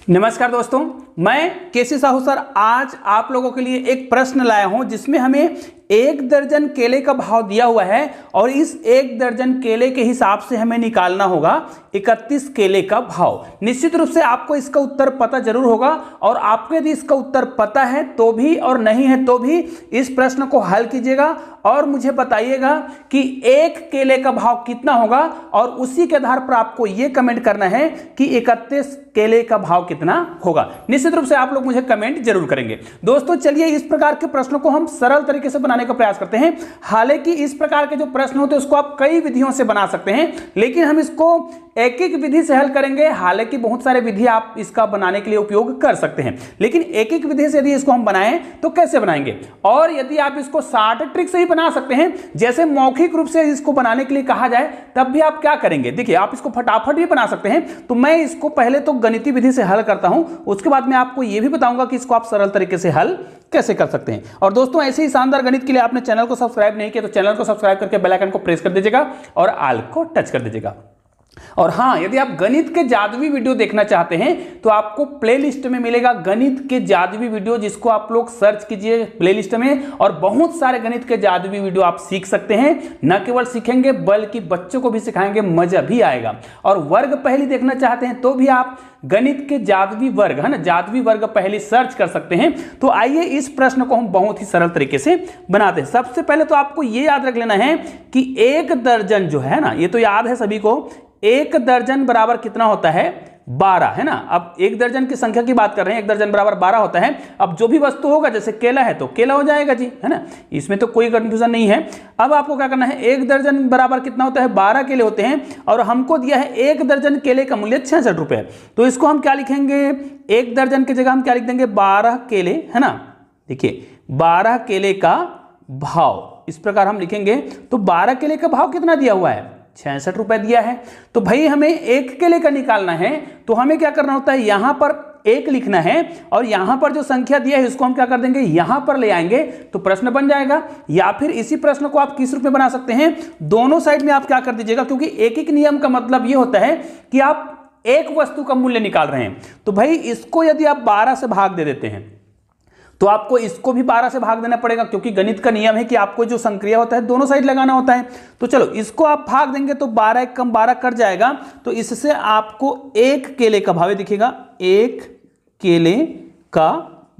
नमस्कार दोस्तों, मैं केसी साहू सर आज आप लोगों के लिए एक प्रश्न लाया हूं जिसमें हमें 1 दर्जन केले का भाव दिया हुआ है और इस 1 दर्जन केले के हिसाब से हमें निकालना होगा 31 केले का भाव। निश्चित रूप से आपको इसका उत्तर पता जरूर होगा और आपको यदि इसका उत्तर पता है तो भी और नहीं है तो भी इस प्रश्न को हल कीजिएगा और मुझे बताइएगा कि 1 केले का भाव कितना होगा और उसी के आधार पर आपको यह कमेंट करना है कि 31 केले का भाव कितना होगा। निश्चित रूप से आप लोग मुझे कमेंट जरूर करेंगे। दोस्तों चलिए इस प्रकार के प्रश्नों को हम सरल तरीके से बनाने का प्रयास करते हैं। हालांकि इस प्रकार के जो प्रश्न होते हैं उसको आप कई विधियों से बना सकते हैं, लेकिन हम इसको एक एक विधि से हल करेंगे। हालांकि बहुत सारे विधि आप इसका बनाने के लिए उपयोग कर सकते हैं, लेकिन एक एक विधि से यदि इसको हम बनाएं तो कैसे बनाएंगे। और यदि आप इसको शॉर्ट ट्रिक से ही बना सकते हैं, जैसे मौखिक रूप से इसको बनाने के लिए कहा जाए, तब भी आप क्या करेंगे। देखिए आप इसको फटाफट भी बना सकते हैं। तो मैं इसको पहले तो गणितीय विधि से हल करता हूं, उसके बाद मैं आपको यह भी बताऊंगा कि इसको आप सरल तरीके से हल कैसे कर सकते हैं। और दोस्तों ऐसे ही शानदार गणित के लिए आपने चैनल को सब्सक्राइब नहीं किया तो चैनल को सब्सक्राइब करके बेल आइकन को प्रेस कर दीजिएगा और ऑल को टच कर दीजिएगा। और हाँ, यदि आप गणित के जादुई वीडियो देखना चाहते हैं तो आपको प्लेलिस्ट में मिलेगा गणित के जादुई वीडियो, जिसको आप लोग सर्च कीजिए प्लेलिस्ट में और बहुत सारे गणित के जादुई वीडियो आप सीख सकते हैं। न केवल सीखेंगे बल्कि बच्चों को भी सिखाएंगे, मजा भी आएगा। और वर्ग पहेली देखना चाहते हैं तो भी आप गणित के जादुई वर्ग है ना, जादुई वर्ग पहेली सर्च कर सकते हैं। तो आइए इस प्रश्न को हम बहुत ही सरल तरीके से बनाते हैं। सबसे पहले तो आपको यह याद रख लेना है कि 1 दर्जन जो है ना, ये तो याद है सभी को, 1 दर्जन बराबर कितना होता है 12 है ना। अब 1 दर्जन की संख्या की बात कर रहे हैं, 1 दर्जन बराबर 12 होता है। अब जो भी वस्तु होगा, जैसे केला है तो केला हो जाएगा जी, है ना, इसमें तो कोई कंफ्यूजन नहीं है। अब आपको क्या करना है, 1 दर्जन बराबर कितना होता है 12 केले होते हैं और हमको दिया है 1 दर्जन केले का मूल्य 66 रुपए। तो इसको हम क्या लिखेंगे, 1 दर्जन की जगह हम क्या लिख देंगे 12 केले, है ना। देखिए 12 केले का भाव इस प्रकार हम लिखेंगे। तो 12 केले का भाव कितना दिया हुआ है 66 रुपए दिया है। तो भाई हमें 1 केले का निकालना है, तो हमें क्या करना होता है, यहां पर 1 लिखना है और यहां पर जो संख्या दिया है इसको हम क्या कर देंगे, यहां पर ले आएंगे तो प्रश्न बन जाएगा। या फिर इसी प्रश्न को आप किस रूप में बना सकते हैं, दोनों साइड में आप क्या कर दीजिएगा, क्योंकि एक एक नियम का मतलब यह होता है कि आप एक वस्तु का मूल्य निकाल रहे हैं। तो भाई इसको यदि आप 12 से भाग दे देते हैं तो आपको इसको भी 12 से भाग देना पड़ेगा, क्योंकि गणित का नियम है कि आपको जो संक्रिया होता है दोनों साइड लगाना होता है। तो चलो इसको आप भाग देंगे तो 12 एक कम 12 कट जाएगा। तो इससे आपको 1 केले का भाव दिखेगा, 1 केले का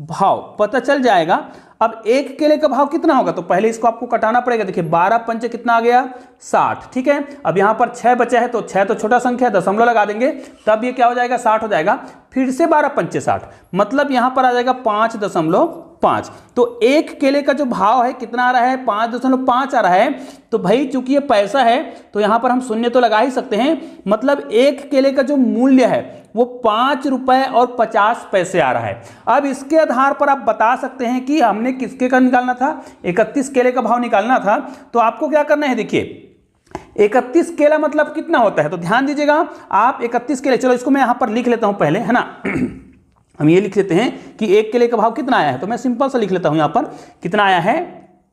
भाव पता चल जाएगा। अब 1 केले का भाव कितना होगा, तो पहले इसको आपको कटाना पड़ेगा। देखिए 12 पंचे कितना आ गया 60, ठीक है। अब यहां पर 6 बचा है तो 6 तो छोटा संख्या है, दशमलव लगा देंगे तब ये क्या हो जाएगा 60 हो जाएगा। फिर से 12 पंचे 60, मतलब यहां पर आ जाएगा 5.5। तो 1 केले का जो भाव है कितना आ रहा है 5.5 आ रहा है। तो भाई चूंकि ये पैसा है तो यहां पर हम शून्य तो लगा ही सकते हैं, मतलब 1 केले का जो मूल्य है वो 5 रुपए और 50 पैसे आ रहा है। अब इसके आधार पर आप बता सकते हैं कि हमने किसके का निकालना था, 31 केले का भाव निकालना था। तो आपको क्या करना है, देखिए 31 केला मतलब कितना होता है, तो ध्यान दीजिएगा आप 31 केले, चलो इसको मैं यहां पर लिख लेता हूं पहले, है ना। हम ये लिख लेते हैं कि 1 केले का भाव कितना आया है, तो मैं सिंपल सा लिख लेता हूं यहां पर कितना आया है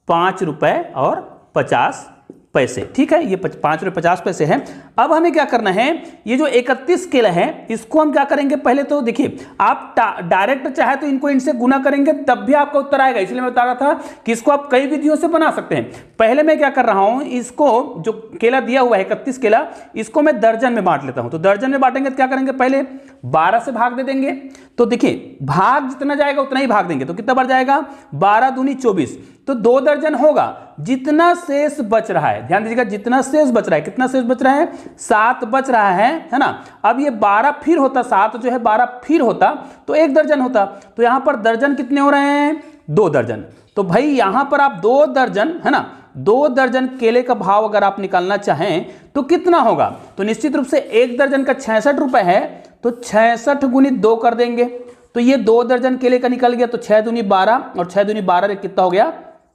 5 रुपए और 50 पैसे, ठीक है। ये 5 रुपए 50 पैसे है। अब हमें क्या करना है, ये जो 31 केला है इसको हम क्या करेंगे, पहले तो देखिए आप डायरेक्ट चाहे तो इनको इनसे गुना करेंगे तब भी आपका उत्तर आएगा, इसलिए मैं बता रहा था कि इसको आप कई विधियों से बना सकते हैं। पहले मैं क्या कर रहा हूं, इसको जो केला दिया हुआ है 31 केला, इसको मैं दर्जन में बांट लेता हूं। तो दर्जन में बांटेंगे तो क्या करेंगे, पहले 12 से भाग दे देंगे। तो देखिए भाग जितना जाएगा उतना ही भाग देंगे, तो कितना बढ़ जाएगा 12 दूनी 24, तो 2 दर्जन होगा। जितना शेष बच रहा है, ध्यान दीजिएगा जितना शेष बच रहा है, कितना शेष बच रहा है 7 बच रहा है ना। अब ये 12 फिर होता, 7 जो है 12 फिर होता तो 1 दर्जन होता। तो यहां पर दर्जन कितने हो रहे हैं 2 दर्जन। तो भाई यहां पर आप 2 दर्जन, है ना, 2 दर्जन केले का भाव अगर आप निकालना चाहें तो कितना होगा, तो निश्चित रूप से 1 दर्जन का 66 रुपए है, तो 66 गुनी 2 कर देंगे तो ये 2 दर्जन केले का निकल गया। तो 6 दूनी 12 और 6 दूनी 12 कितना हो गया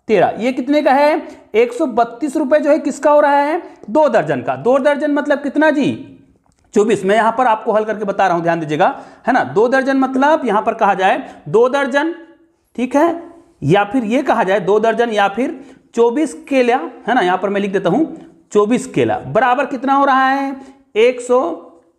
13। ये कितने का है 132 रुपए जो है किसका हो रहा है 2 दर्जन का। 2 दर्जन मतलब कितना जी 24। मैं यहां पर आपको हल करके बता रहा हूं, ध्यान दीजिएगा, है ना। 2 दर्जन मतलब यहां पर कहा जाए 2 दर्जन, ठीक है, या फिर ये कहा जाए 2 दर्जन या फिर 24 केला, है ना। यहां पर मैं लिख देता हूं 24 केला बराबर कितना हो रहा है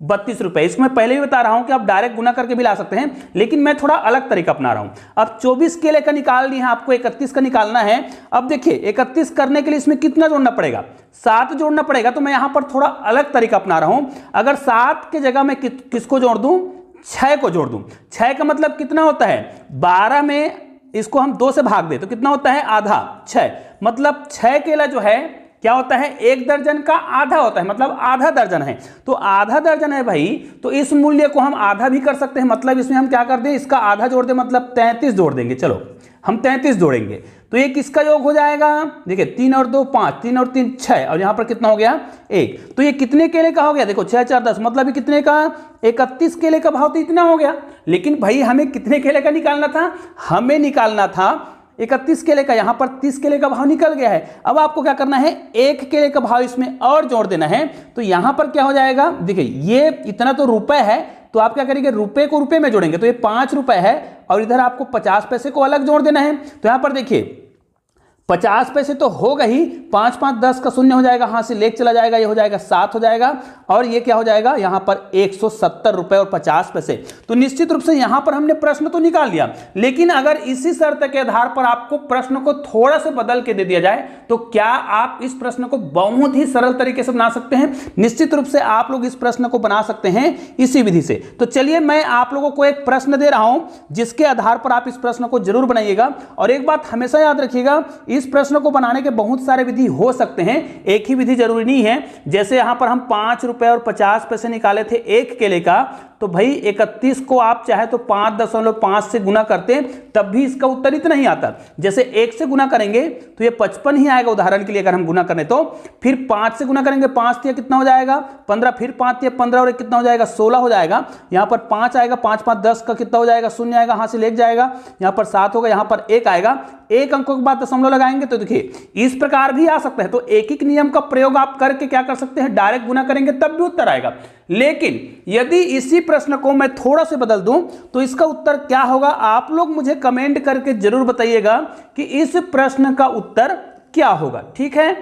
32 रुपए। इसमें पहले भी बता रहा हूं कि आप डायरेक्ट गुना करके भी ला सकते हैं, लेकिन मैं थोड़ा अलग तरीका अपना रहा हूं। अब 24 केले का निकाल लिया, आपको 31 का निकालना है। अब देखिए 31 करने के लिए इसमें कितना जोड़ना पड़ेगा, 7 जोड़ना पड़ेगा। तो मैं यहां पर थोड़ा अलग तरीका अपना रहा हूं। अगर 7 की जगह मैं किसको जोड़ दूं, 6 को जोड़ दूं। 6 का मतलब कितना होता है, 12 में इसको हम 2 से भाग दे तो कितना होता है, आधा। 6 मतलब 6 केला जो है क्या होता है, 1 दर्जन का आधा होता है, मतलब आधा दर्जन है। तो आधा दर्जन है भाई, तो इस मूल्य को हम आधा भी कर सकते हैं। मतलब इसमें हम क्या कर दें, इसका आधा जोड़ दें, मतलब 33 जोड़ देंगे। चलो हम 33 जोड़ेंगे तो ये किसका योग हो जाएगा, देखिए 3 और 2 5, 3 और 3 6, और यहां पर कितना हो गया 1। तो ये कितने केले का हो गया, देखो 6 4 10, मतलब ये कितने का, 31 केले का भाव तो इतना हो गया। लेकिन भाई हमें कितने केले का निकालना था, हमें निकालना था 31 केले का। यहां पर 30 केले का भाव निकल गया है। अब आपको क्या करना है, 1 केले का भाव इसमें और जोड़ देना है। तो यहां पर क्या हो जाएगा, देखिए ये इतना तो रुपए है, तो आप क्या करेंगे, रुपए को रुपए में जोड़ेंगे, तो ये 5 रुपए है, और इधर आपको 50 पैसे को अलग जोड़ देना है। तो यहां पर देखिए 50 पैसे तो होगा ही, 5 5 10 का शून्य हो जाएगा, हां से लेके चला जाएगा, ये हो जाएगा 7 हो जाएगा, और ये क्या हो जाएगा यहां पर 170 रुपए और 50 पैसे। तो निश्चित रूप से यहां पर हमने प्रश्न तो निकाल लिया, लेकिन अगर इसी शर्त के आधार पर आपको प्रश्न को थोड़ा सा बदल के दे दिया जाए तो क्या आप इस प्रश्न को बहुत ही सरल तरीके से बना सकते हैं। निश्चित रूप से आप लोग इस प्रश्न को बना सकते हैं इसी विधि से। तो चलिए मैं आप लोगों को एक प्रश्न दे रहा हूं, जिसके आधार पर आप इस प्रश्न को जरूर बनाइएगा। और एक बात हमेशा याद रखिएगा, इस प्रश्न को बनाने के बहुत सारे विधि हो सकते हैं, एक ही विधि जरूरी नहीं है। जैसे यहां पर हम 5 रुपए और 50 पैसे निकाले थे 1 केले का, तो भाई 31 को आप चाहे तो 5.5 से गुना करते तब भी इसका उत्तर इतना ही आता। जैसे 1 से गुना करेंगे तो ये 55 ही आएगा उदाहरण के लिए, अगर हम गुना करें तो। फिर 5 से गुना करेंगे, 5 तिया कितना हो जाएगा 15, फिर 5 तिया 15 और 1 कितना हो जाएगा 16 हो जाएगा। यहां पर 5 आएगा, 5 5 10 का कितना हो जाएगा, शून्य आएगा, हां से लेके जाएगा, यहां पर 7 होगा, यहां पर 1 आएगा, 1 अंकों के बाद दशमलव लगाएंगे। तो देखिए इस प्रकार भी आ सकता है। तो एक एक नियम का प्रयोग आप करके क्या कर सकते हैं, डायरेक्ट गुना करेंगे तब भी उत्तर आएगा। लेकिन यदि इसी प्रश्न को मैं थोड़ा से बदल दूं तो इसका उत्तर क्या होगा, आप लोग मुझे कमेंट करके जरूर बताइएगा कि इस प्रश्न का उत्तर क्या होगा। ठीक है,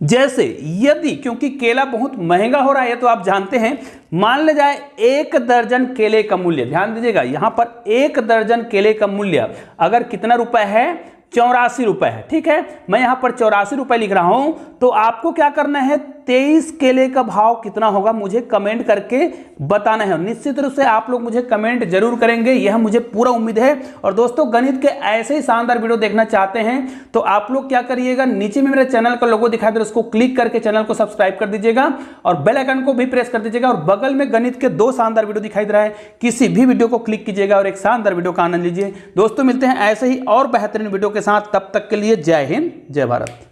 जैसे यदि, क्योंकि केला बहुत महंगा हो रहा है तो आप जानते हैं, मान ले जाए 1 दर्जन केले का मूल्य, ध्यान दीजिएगा यहां पर 1 दर्जन केले का मूल्य अगर कितना रुपए है, 84 रुपए है। ठीक है, मैं यहां पर 84 रुपए लिख रहा हूं। तो आपको क्या करना है, 23 केले का भाव कितना होगा मुझे कमेंट करके बताना है। निश्चित रूप से आप लोग मुझे कमेंट जरूर करेंगे, यह मुझे पूरा उम्मीद है। और दोस्तों गणित के ऐसे ही शानदार वीडियो देखना चाहते हैं तो आप लोग क्या करिएगा, नीचे में मेरे चैनल का लोगो दिखाई दे रहा है, उसको क्लिक करके चैनल को सब्सक्राइब कर दीजिएगा और बेल आइकन को भी प्रेस कर दीजिएगा। और बगल में गणित के 2 शानदार वीडियो दिखाई दे रहा है, किसी भी वीडियो को क्लिक कीजिएगा और एक शानदार वीडियो का आनंद लीजिए। दोस्तों मिलते हैं ऐसे ही और बेहतरीन वीडियो के साथ, तब तक के लिए जय हिंद जय भारत।